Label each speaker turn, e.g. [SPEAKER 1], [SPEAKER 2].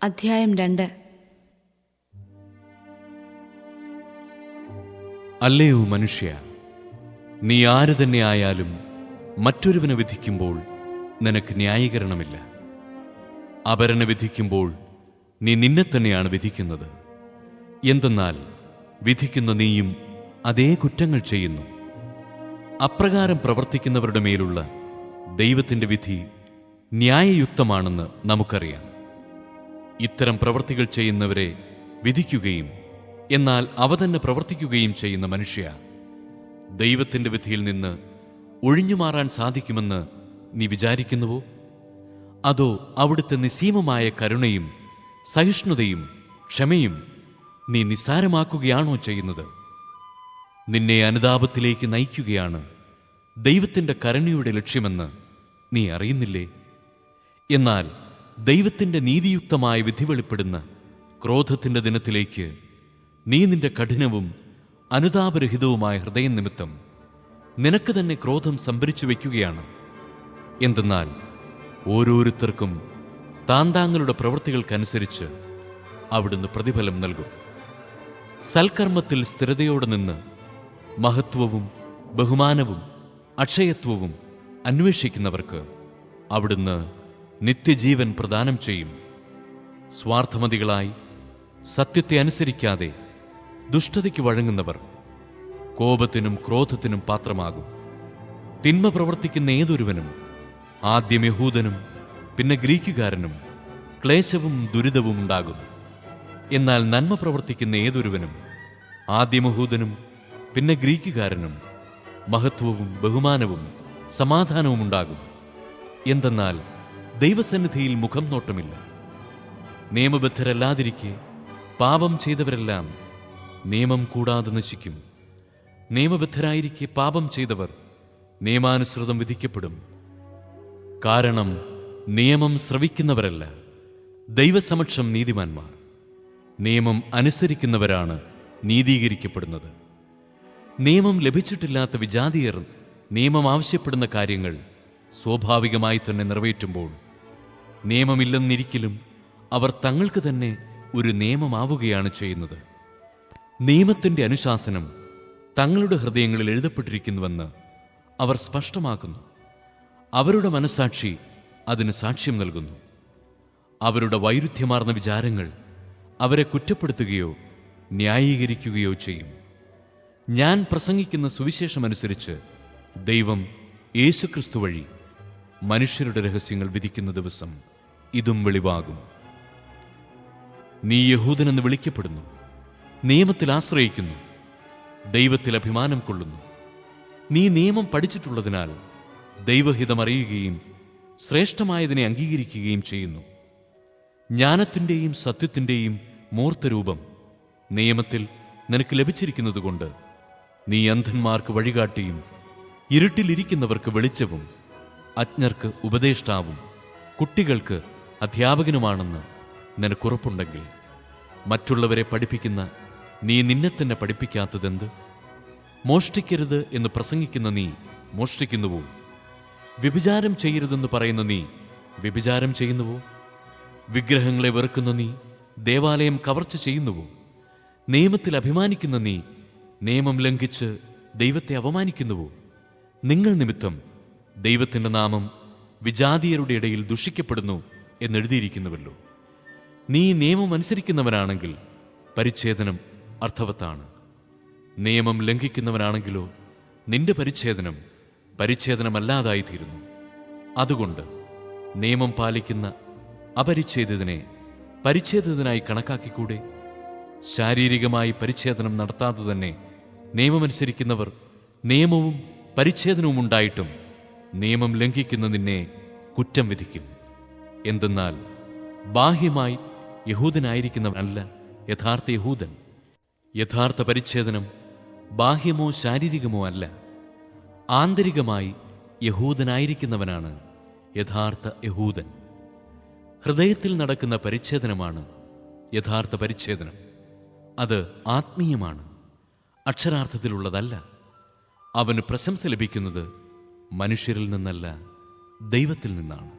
[SPEAKER 1] അധ്യായം 2.
[SPEAKER 2] അല്ലയോ മനുഷ്യ, നീ ആര് തന്നെ ആയാലും മറ്റൊരുവനെ വിധിക്കുമ്പോൾ നിനക്ക് ന്യായീകരണമില്ല. അപരനെ വിധിക്കുമ്പോൾ നീ നിന്നെ തന്നെയാണ് വിധിക്കുന്നത്. എന്തെന്നാൽ വിധിക്കുന്ന നീയും അതേ കുറ്റങ്ങൾ ചെയ്യുന്നു. അപ്രകാരം പ്രവർത്തിക്കുന്നവരുടെ മേലുള്ള ദൈവത്തിൻ്റെ വിധി ന്യായയുക്തമാണെന്ന് നമുക്കറിയാം. ഇത്തരം പ്രവൃത്തികൾ ചെയ്യുന്നവരെ വിധിക്കുകയും എന്നാൽ അവ തന്നെ പ്രവർത്തിക്കുകയും ചെയ്യുന്ന മനുഷ്യ, ദൈവത്തിൻ്റെ വിധിയിൽ നിന്ന് ഒഴിഞ്ഞുമാറാൻ സാധിക്കുമെന്ന് നീ വിചാരിക്കുന്നുവോ? അതോ അവിടുത്തെ നിസ്സീമമായ കരുണയും സഹിഷ്ണുതയും ക്ഷമയും നീ നിസ്സാരമാക്കുകയാണോ ചെയ്യുന്നത്? നിന്നെ അനുതാപത്തിലേക്ക് നയിക്കുകയാണ് ദൈവത്തിൻ്റെ കരുണയുടെ ലക്ഷ്യമെന്ന് നീ അറിയുന്നില്ലേ? എന്നാൽ ദൈവത്തിൻ്റെ നീതിയുക്തമായ വിധി വെളിപ്പെടുന്ന ക്രോധത്തിൻ്റെ ദിനത്തിലേക്ക് നീ നിന്റെ കഠിനവും അനുതാപരഹിതവുമായ ഹൃദയം നിമിത്തം നിനക്ക് തന്നെ ക്രോധം സംഭരിച്ചു വയ്ക്കുകയാണ്. എന്തെന്നാൽ ഓരോരുത്തർക്കും താന്താങ്ങളുടെ പ്രവൃത്തികൾക്കനുസരിച്ച് അവിടുന്ന് പ്രതിഫലം നൽകും. സൽക്കർമ്മത്തിൽ സ്ഥിരതയോടെ നിന്ന് മഹത്വവും ബഹുമാനവും അക്ഷയത്വവും അന്വേഷിക്കുന്നവർക്ക് അവിടുന്ന് നിത്യജീവൻ പ്രദാനം ചെയ്യും. സ്വാർത്ഥമതികളായി സത്യത്തെ അനുസരിക്കാതെ ദുഷ്ടതയ്ക്ക് വഴങ്ങുന്നവർ കോപത്തിനും ക്രോധത്തിനും പാത്രമാകും. തിന്മ പ്രവർത്തിക്കുന്ന ഏതൊരുവനും, ആദ്യം യഹൂദനും പിന്നെ ഗ്രീക്കുകാരനും, ക്ലേശവും ദുരിതവും ഉണ്ടാകും. എന്നാൽ നന്മ പ്രവർത്തിക്കുന്ന ഏതൊരുവനും, ആദ്യം യഹൂദനും പിന്നെ ഗ്രീക്കുകാരനും, മഹത്വവും ബഹുമാനവും സമാധാനവും ഉണ്ടാകും. എന്തെന്നാൽ ദൈവസന്നിധിയിൽ മുഖം നോട്ടമില്ല. നിയമബദ്ധരല്ലാതിരിക്കെ പാപം ചെയ്തവരെല്ലാം നിയമം കൂടാതെ നശിക്കും. നിയമബദ്ധരായിരിക്കെ പാപം ചെയ്തവർ നിയമാനുസൃതം വിധിക്കപ്പെടും. കാരണം നിയമം ശ്രവിക്കുന്നവരല്ല, ദൈവസമക്ഷം നീതിമാന്മാർ. നിയമം അനുസരിക്കുന്നവരാണ് നീതീകരിക്കപ്പെടുന്നത്. നിയമം ലഭിച്ചിട്ടില്ലാത്ത വിജാതീയർ നിയമം ആവശ്യപ്പെടുന്ന കാര്യങ്ങൾ സ്വാഭാവികമായി തന്നെ നിറവേറ്റുമ്പോൾ നിയമമില്ലെന്നിരിക്കലും അവർ തങ്ങൾക്ക് തന്നെ ഒരു നിയമമാവുകയാണ് ചെയ്യുന്നത്. നിയമത്തിൻ്റെ അനുശാസനം തങ്ങളുടെ ഹൃദയങ്ങളിൽ എഴുതപ്പെട്ടിരിക്കുന്നുവെന്ന് അവർ സ്പഷ്ടമാക്കുന്നു. അവരുടെ മനസ്സാക്ഷി അതിന് സാക്ഷ്യം നൽകുന്നു. അവരുടെ വൈരുദ്ധ്യമാർന്ന വിചാരങ്ങൾ അവരെ കുറ്റപ്പെടുത്തുകയോ ന്യായീകരിക്കുകയോ ചെയ്യും. ഞാൻ പ്രസംഗിക്കുന്ന സുവിശേഷമനുസരിച്ച് ദൈവം യേശുക്രിസ്തു വഴി മനുഷ്യരുടെ രഹസ്യങ്ങൾ വിധിക്കുന്ന ദിവസം ഇതും വെളിവാകും. നീ യഹൂദനെന്ന് വിളിക്കപ്പെടുന്നു, നിയമത്തിൽ ആശ്രയിക്കുന്നു, ദൈവത്തിൽ അഭിമാനം കൊള്ളുന്നു. നീ നിയമം പഠിച്ചിട്ടുള്ളതിനാൽ ദൈവഹിതം അറിയുകയും ശ്രേഷ്ഠമായതിനെ അംഗീകരിക്കുകയും ചെയ്യുന്നു. ജ്ഞാനത്തിൻ്റെയും സത്യത്തിൻ്റെയും മൂർത്തരൂപം നിയമത്തിൽ നിനക്ക് ലഭിച്ചിരിക്കുന്നതുകൊണ്ട് നീ അന്ധന്മാർക്ക് വഴികാട്ടിയും ഇരുട്ടിലിരിക്കുന്നവർക്ക് വെളിച്ചവും അജ്ഞർക്ക് ഉപദേഷ്ടാവും കുട്ടികൾക്ക് അധ്യാപകനുമാണെന്ന് നിനക്കുറപ്പുണ്ടെങ്കിൽ മറ്റുള്ളവരെ പഠിപ്പിക്കുന്ന നീ നിന്നെ തന്നെ പഠിപ്പിക്കാത്തതെന്ത്? മോഷ്ടിക്കരുത് എന്ന് പ്രസംഗിക്കുന്ന നീ മോഷ്ടിക്കുന്നുവോ? വ്യഭിചാരം ചെയ്യരുതെന്ന് പറയുന്ന നീ വ്യഭിചാരം ചെയ്യുന്നുവോ? വിഗ്രഹങ്ങളെ വെറുക്കുന്ന നീ ദേവാലയം കവർച്ച ചെയ്യുന്നുവോ? നിയമത്തിൽ അഭിമാനിക്കുന്ന നീ നിയമം ലംഘിച്ച് ദൈവത്തെ അവമാനിക്കുന്നുവോ? നിങ്ങൾ നിമിത്തം ദൈവത്തിൻ്റെ നാമം വിജാതീയരുടെ ഇടയിൽ ദുഷിക്കപ്പെടുന്നു എന്നെഴുതിയിരിക്കുന്നുവല്ലോ. നീ നിയമം അനുസരിക്കുന്നവനാണെങ്കിൽ പരിച്ഛേദനം അർത്ഥവത്താണ്. നിയമം ലംഘിക്കുന്നവനാണെങ്കിലോ നിന്റെ പരിച്ഛേദനം പരിച്ഛേദനമല്ലാതായിത്തീരുന്നു. അതുകൊണ്ട് നിയമം പാലിക്കുന്ന അപരിച്ഛേദിതനെ പരിച്ഛേദിതനായി കണക്കാക്കിക്കൂടെ? ശാരീരികമായി പരിച്ഛേദനം നടത്താതെ തന്നെ നിയമമനുസരിക്കുന്നവർ നിയമവും പരിച്ഛേദനവും ഉണ്ടായിട്ടും നിയമം ലംഘിക്കുന്ന നിന്നെ കുറ്റം വിധിക്കും. എന്തെന്നാൽ ബാഹ്യമായി യഹൂദനായിരിക്കുന്നവനല്ല യഥാർത്ഥ യഹൂദൻ. യഥാർത്ഥ പരിച്ഛേദനം ബാഹ്യമോ ശാരീരികമോ അല്ല, ആന്തരികമായി യഹൂദനായിരിക്കുന്നവനാണ് യഥാർത്ഥ യഹൂദൻ. ഹൃദയത്തിൽ നടക്കുന്ന പരിച്ഛേദനമാണ് യഥാർത്ഥ പരിച്ഛേദനം. അത് ആത്മീയമാണ്, അക്ഷരാർത്ഥത്തിലുള്ളതല്ല. അവന് പ്രശംസ ലഭിക്കുന്നത് മനുഷ്യരിൽ നിന്നല്ല, ദൈവത്തിൽ നിന്നാണ്.